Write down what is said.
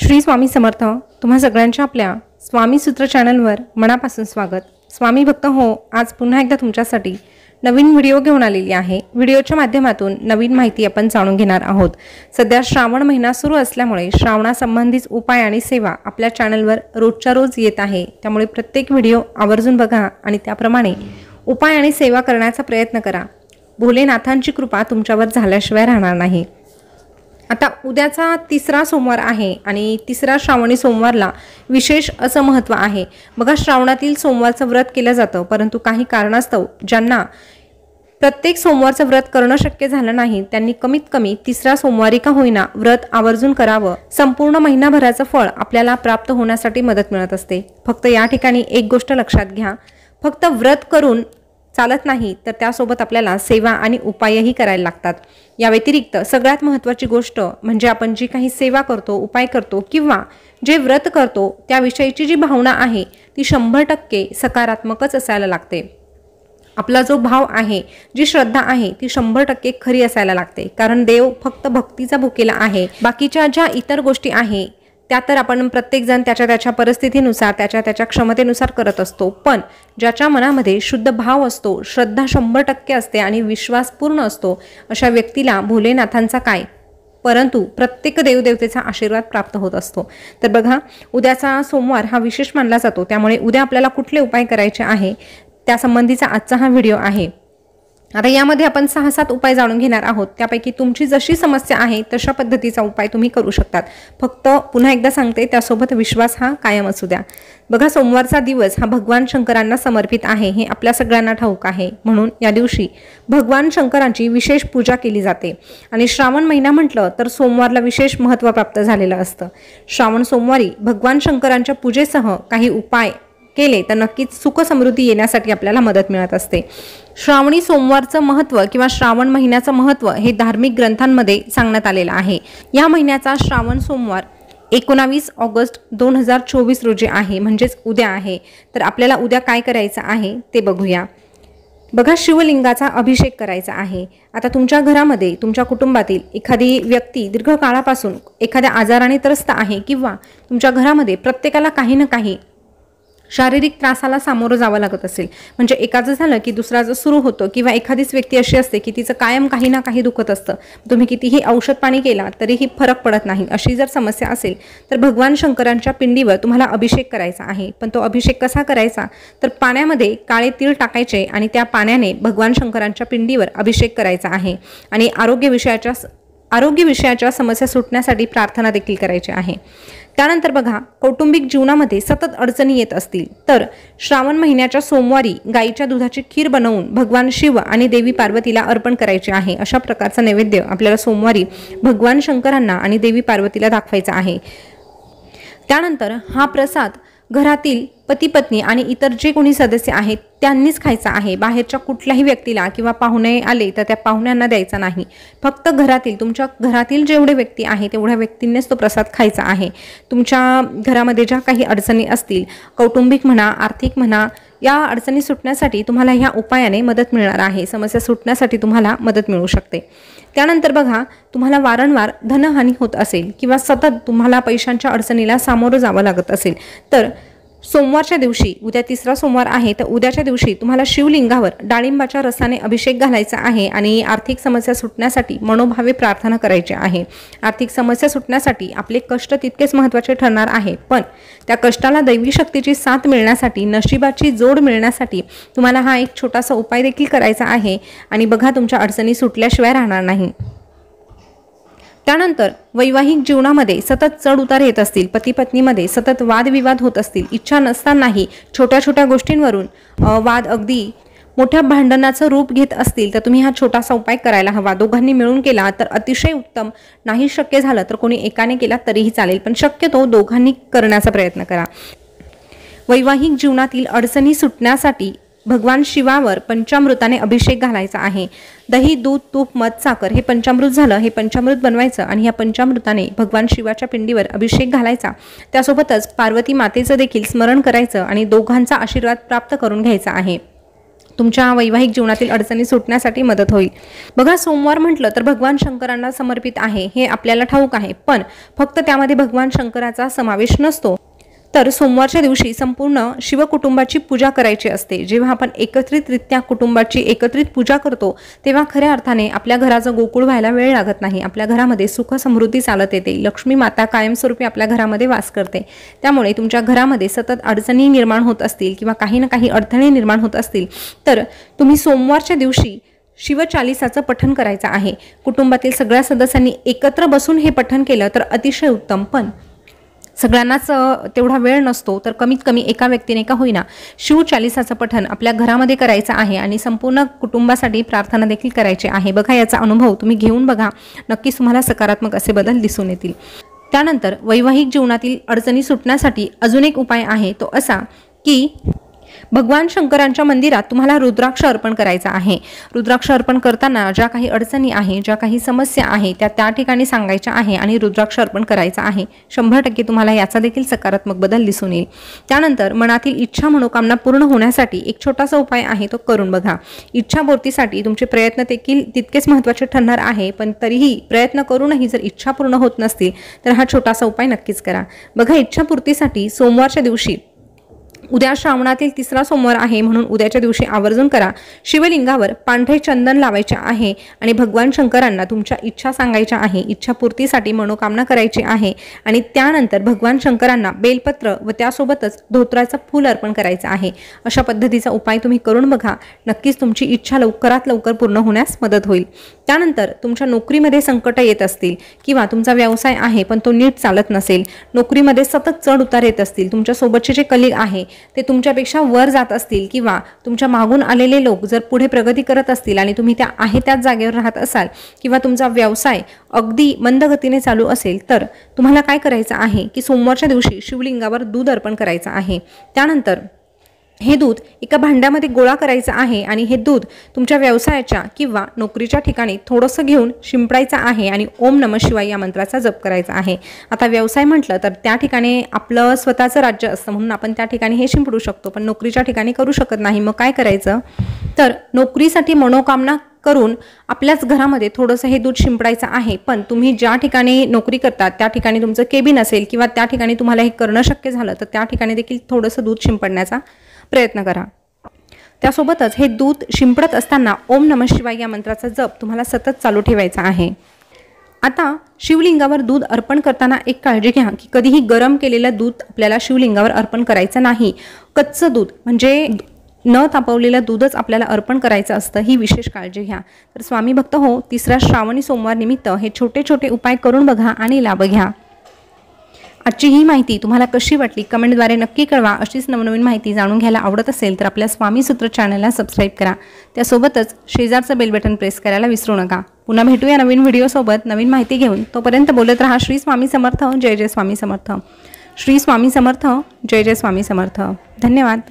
श्री स्वामी समर्थ। तुम्हा सगळ्यांच्या आपल्या स्वामी सूत्र चॅनलवर मनापासून स्वागत। स्वामी भक्त हो, आज पुन्हा एकदा तुमच्यासाठी नवीन व्हिडिओ घेऊन आलेली आहे। व्हिडिओच्या माध्यमातून नवीन माहिती आपण जाणून घेणार आहोत। सध्या श्रावण महिना सुरू असल्यामुळे श्रावणासंबंधित उपाय आणि सेवा आपल्या चॅनलवर रोजच्या रोज येत आहे। त्यामुळे प्रत्येक व्हिडिओ आवर्जून बघा आणि त्याप्रमाणे उपाय आणि सेवा करण्याचा प्रयत्न करा। भोलेनाथांची कृपा तुमच्यावर झाल्याशिवाय राहणार नाही। आता उद्याचा तिसरा सोमवार आहे आणि तिसरा श्रावणी सोमवारला विशेष असं महत्त्व आहे। बघा, श्रावणातील सोमवारचं व्रत केलं जातं, परंतु काही कारणास्तव ज्यांना प्रत्येक सोमवारचं व्रत करणं शक्य झालं नाही त्यांनी कमीत कमी तिसरा सोमवारी का होईना व्रत आवर्जून करावं। संपूर्ण महिनाभराचं फळ आपल्याला प्राप्त होण्यासाठी मदत मिळत असते। फक्त या ठिकाणी एक गोष्ट लक्षात घ्या, फक्त व्रत करून चालत नाही, तर त्यासोबत आपल्याला सेवा आणि उपायही करायला लागतात। या व्यतिरिक्त सगळ्यात महत्त्वाची गोष्ट म्हणजे आपण जी काही सेवा करतो, उपाय करतो किंवा जे व्रत करतो त्याविषयीची जी भावना आहे ती 100% सकारात्मकच असायला लागते। आपला जो भाव आहे, जी श्रद्धा आहे ती 100% खरी असायला लागते। कारण देव फक्त भक्तीचा भुकेला आहे। बाकीच्या ज्या इतर गोष्टी आहे त्या तर आपण प्रत्येक जण त्याच्या परिस्थितीनुसार त्याच्या क्षमतेनुसार करत असतो, पण ज्याच्या मनामध्ये शुद्ध भाव असतो, श्रद्धा 100% असते आणि विश्वास पूर्ण असतो, अशा व्यक्तीला भोलेनाथांचा काय परंतु प्रत्येक देवदेवतेचा आशीर्वाद प्राप्त होत असतो। तर बघा, उद्याचा सोमवार हा विशेष मानला जातो, त्यामुळे उद्या आपल्याला कुठले उपाय करायचे आहे त्यासंबंधीचा आजचा हा व्हिडिओ आहे। आता यामध्ये आपण 6-7 उपाय जाणून घेणार आहोत। त्यापैकी तुमची जशी समस्या आहे तशा पद्धतीचा उपाय तुम्ही करू शकतात। फक्त पुन्हा एकदा सांगते, त्यासोबत विश्वास हा कायम असू द्या। बघा, सोमवारचा दिवस हा भगवान शंकरांना समर्पित आहे हे आपल्या सगळ्यांना ठाऊक आहे। म्हणून या दिवशी भगवान शंकरांची विशेष पूजा केली जाते आणि श्रावण महिना म्हटलं तर सोमवारला विशेष महत्त्व प्राप्त झालेलं असतं। श्रावण सोमवारी भगवान शंकरांच्या पूजेसह काही उपाय केले तर नक्कीच सुख समृद्धी येण्यासाठी आपल्याला मदत मिळत असते। श्रावणी सोमवारचं महत्त्व किंवा श्रावण महिन्याचं महत्त्व हे धार्मिक ग्रंथांमध्ये सांगण्यात आलेलं आहे। या महिन्याचा श्रावण सोमवार 19 ऑगस्ट 2024 रोजी आहे, म्हणजेच उद्या आहे। तर आपल्याला उद्या काय करायचं आहे ते बघूया। बघा, शिवलिंगाचा अभिषेक करायचा आहे। आता तुमच्या घरामध्ये तुमच्या कुटुंबातील एखादी व्यक्ती दीर्घकाळापासून एखाद्या आजाराने त्रस्त आहे किंवा तुमच्या घरामध्ये प्रत्येकाला काही ना काही शारीरिक त्रासाला सामोरं जावं लागत असेल, म्हणजे एकाचं झालं की दुसराचं सुरू होतं, किंवा एखादीच व्यक्ती अशी असते की तिचं कायम काही ना काही दुखत असतं, तुम्ही कितीही औषध पाणी केला तरीही फरक पडत नाही, अशी जर समस्या असेल तर भगवान शंकरांच्या पिंडीवर तुम्हाला अभिषेक करायचा आहे। पण तो अभिषेक कसा करायचा, तर पाण्यामध्ये काळे तीळ टाकायचे आणि त्या पाण्याने भगवान शंकरांच्या पिंडीवर अभिषेक करायचा आहे आणि आरोग्य विषयाच्या समस्या सुटण्यासाठी प्रार्थना देखील करायची आहे। त्यानंतर बघा, कौटुंबिक जीवनामध्ये सतत अडचणी येत असतील तर श्रावण महिन्याच्या सोमवारी गाईच्या दुधाची खीर बनवून भगवान शिव आणि देवी पार्वतीला अर्पण करायचे आहे। अशा प्रकारचा नैवेद्य आपल्याला सोमवारी भगवान शंकरांना आणि देवी पार्वतीला दाखवायचा आहे। त्यानंतर हा प्रसाद घरातील पती पत्नी आणि इतर जे कोणी सदस्य आहेत त्यांनीच खायचा आहे। बाहेरच्या कुठल्याही व्यक्तीला किंवा पाहुणे आले तर त्या पाहुण्यांना द्यायचा नाही। फक्त तुमच्या घरातील जेवढे व्यक्ती आहेत तेवढ्या व्यक्तींनीच तो प्रसाद खायचा आहे। तुमच्या घरामध्ये ज्या काही अडचणी असतील, कौटुंबिक म्हणा, आर्थिक म्हणा, या अडचणी सुटण्यासाठी तुम्हाला ह्या उपायाने मदत मिळणार आहे। समस्या सुटण्यासाठी तुम्हाला मदत मिळू शकते। त्यानंतर बघा, तुम्हाला वारंवार धनहानी होत असेल किंवा सतत तुम्हाला पैशांच्या अडचणीला सामोरं जावं लागत असेल तर सोमवारच्या दिवशी, उद्या तिसरा सोमवार आहे तर उद्याच्या दिवशी तुम्हाला शिवलिंगावर डाळिंबाच्या रसाने अभिषेक घालायचा आहे आणि आर्थिक समस्या सुटण्यासाठी मनोभावे प्रार्थना करायची आहे। आर्थिक समस्या सुटण्यासाठी आपले कष्ट तितकेच महत्त्वाचे ठरणार आहे, पण त्या कष्टाला दैवी शक्तीची साथ मिळण्यासाठी, नशिबाची जोड मिळण्यासाठी तुम्हाला हा एक छोटासा उपाय देखील करायचा आहे आणि बघा, तुमच्या अडचणी सुटल्याशिवाय राहणार नाही। त्यानंतर वैवाहिक जीवनामध्ये सतत चढ उतार येत असतील, पती पत्नीमध्ये सतत वादविवाद होत असतील, इच्छा नसतानाही छोट्या गोष्टींवरून वाद अगदी मोठ्या भांडणाचं रूप घेत असतील तर तुम्ही हा छोटासा उपाय करायला हवा। दोघांनी मिळून केला तर अतिशय उत्तम, नाही शक्य झालं तर कोणी एकाने केला तरीही चालेल, पण शक्यतो दोघांनी करण्याचा प्रयत्न करा। वैवाहिक जीवनातील अडचणी सुटण्यासाठी भगवान शिवावर पंचामृताने अभिषेक घालायचा आहे। दही, दूध, तूप, मध, साखर हे पंचामृत झालं। हे पंचामृत बनवायचं आणि या पंचामृताने भगवान शिवाच्या पिंडीवर अभिषेक घालायचा। त्यासोबतच पार्वती मातेचं देखील स्मरण करायचं आणि दोघांचा आशीर्वाद प्राप्त करून घ्यायचा आहे। तुमच्या वैवाहिक जीवनातील अडचणी सुटण्यासाठी मदत होईल। बघा, सोमवार म्हटलं तर भगवान शंकरांना समर्पित आहे हे आपल्याला ठाऊक आहे, पण फक्त त्यामध्ये भगवान शंकराचा समावेश नसतो। तर सोमवारच्या दिवशी संपूर्ण शिवकुटुंबाची पूजा करायची असते। जेव्हा आपण एकत्रितरित्या कुटुंबाची एकत्रित पूजा करतो तेव्हा खऱ्या अर्थाने आपल्या घराचं गोकुळ व्हायला वेळ लागत नाही। आपल्या घरामध्ये सुख समृद्धी चालत येते, लक्ष्मी माता कायमस्वरूपी आपल्या घरामध्ये वास करते। त्यामुळे तुमच्या घरामध्ये सतत अडचणी निर्माण होत असतील किंवा काही ना काही अडथळे निर्माण होत असतील तर तुम्ही सोमवारच्या दिवशी शिवचालिसाचं पठण करायचं आहे। कुटुंबातील सगळ्या सदस्यांनी एकत्र बसून हे पठण केलं तर अतिशय उत्तम, पण सगळ्यांनाच तेवढा वेळ नसतो, तर कमीत कमी एका व्यक्तीने का होईना शिवचालिसाचं पठण आपल्या घरामध्ये करायचं आहे आणि संपूर्ण कुटुंबासाठी प्रार्थना देखील करायची आहे। बघा, याचा अनुभव तुम्ही घेऊन बघा, नक्कीच तुम्हाला सकारात्मक असे बदल दिसून येतील। त्यानंतर वैवाहिक जीवनातील अडचणी सुटण्यासाठी अजून एक उपाय आहे, तो असा की भगवान शंकरांच्या मंदिरात तुम्हाला रुद्राक्ष अर्पण करायचा आहे। रुद्राक्ष अर्पण करताना ज्या काही अडचणी आहे, ज्या काही समस्या आहे त्या ठिकाणी सांगायच्या आहे आणि रुद्राक्ष अर्पण करायचा आहे। 100% तुम्हाला याचा देखील सकारात्मक बदल दिसून येईल। त्यानंतर मनातील इच्छा मनोकामना पूर्ण होण्यासाठी एक छोटासा उपाय आहे, तो करून बघा। इच्छापूर्तीसाठी तुमचे प्रयत्न देखील तितकेच महत्त्वाचे ठरणार आहे, पण तरीही प्रयत्न करूनही जर इच्छा पूर्ण होत नसतील तर हा छोटासा उपाय नक्कीच करा। बघा, इच्छापूर्तीसाठी सोमवारच्या दिवशी, उद्या श्रावणातील 3रा सोमवार आहे म्हणून उद्याच्या दिवशी आवर्जून करा, शिवलिंगावर पांढरे चंदन लावायचे आहे आणि भगवान शंकरांना तुमच्या इच्छा सांगायच्या आहे, इच्छापूर्तीसाठी मनोकामना करायची आहे आणि त्यानंतर भगवान शंकरांना बेलपत्र व त्यासोबतच धोत्राचं फूल अर्पण करायचं आहे। अशा पद्धतीचा उपाय तुम्ही करून बघा, नक्कीच तुमची इच्छा लवकरात लवकर पूर्ण होण्यास मदत होईल। त्यानंतर तुमच्या नोकरीमध्ये संकट येत असतील किंवा तुमचा व्यवसाय आहे पण तो नीट चालत नसेल, नोकरीमध्ये सतत चढ उतार येत असतील, तुमच्या सोबतचे जे कलीग आहे ते तुमच्यापेक्षा वर जात असतील किंवा तुमच्या मागून आलेले लोक जर पुढे प्रगती करत असतील आणि तुम्ही त्याच जागेवर राहत असाल किंवा तुमचा व्यवसाय अगदी मंद गतीने चालू असेल, तर तुम्हाला काय करायचं आहे की सोमवारच्या दिवशी शिवलिंगावर दूध अर्पण करायचं आहे। त्यानंतर हे दूध एका भांड्यामध्ये गोळा करायचं आहे आणि हे दूध तुमच्या व्यवसायाच्या किंवा नोकरीच्या ठिकाणी थोडंसं घेऊन शिंपडायचं आहे आणि ओम नमः शिवाय या मंत्राचा जप करायचा आहे। आता व्यवसाय म्हटलं तर त्या ठिकाणी आपलं स्वतःचं राज्य असतं म्हणून आपण त्या ठिकाणी हे शिंपडू शकतो, पण नोकरीच्या ठिकाणी करू शकत नाही। मग काय करायचं, तर नोकरीसाठी मनोकामना करून आपल्याच घरामध्ये थोडंसं हे दूध शिंपडायचं आहे, पण तुम्ही ज्या ठिकाणी नोकरी करतात त्या ठिकाणी तुमचं केबिन असेल किंवा त्या ठिकाणी तुम्हाला हे करणं शक्य झालं तर त्या ठिकाणी देखील थोडंसं दूध शिंपडण्याचा प्रयत्न करा। त्यासोबतच हे दूध शिंपडत असताना ओम नमः शिवाय या मंत्राचा जप तुम्हाला सतत चालू ठेवायचा आहे। आता शिवलिंगावर दूध अर्पण करताना एक काळजी घ्या की कधीही गरम केलेलं दूध आपल्याला शिवलिंगावर अर्पण करायचं नाही। कच्चं दूध म्हणजे न तापवलेलं दूधच आपल्याला अर्पण करायचं असतं, ही विशेष काळजी घ्या। तर स्वामी भक्त हो, 3रा श्रावणी सोमवार निमित्त हे छोटे छोटे उपाय करून बघा आणि लाभ घ्या। आजची ही माहिती तुम्हाला कशी वाटली कमेंटद्वारे नक्की कळवा। अशीच नवनवीन माहिती जाणून घ्यायला आवडत असेल तर आपल्या स्वामी सूत्र चॅनलला सबस्क्राईब करा, त्यासोबतच शेजारचं बेल बटन प्रेस करायला विसरू नका। पुन्हा भेटूया नवीन व्हिडिओसोबत नवीन माहिती घेऊन, तोपर्यंत बोलत रहा श्री स्वामी समर्थ, जय जय स्वामी समर्थ। श्री स्वामी समर्थ, जय जय स्वामी समर्थ। धन्यवाद।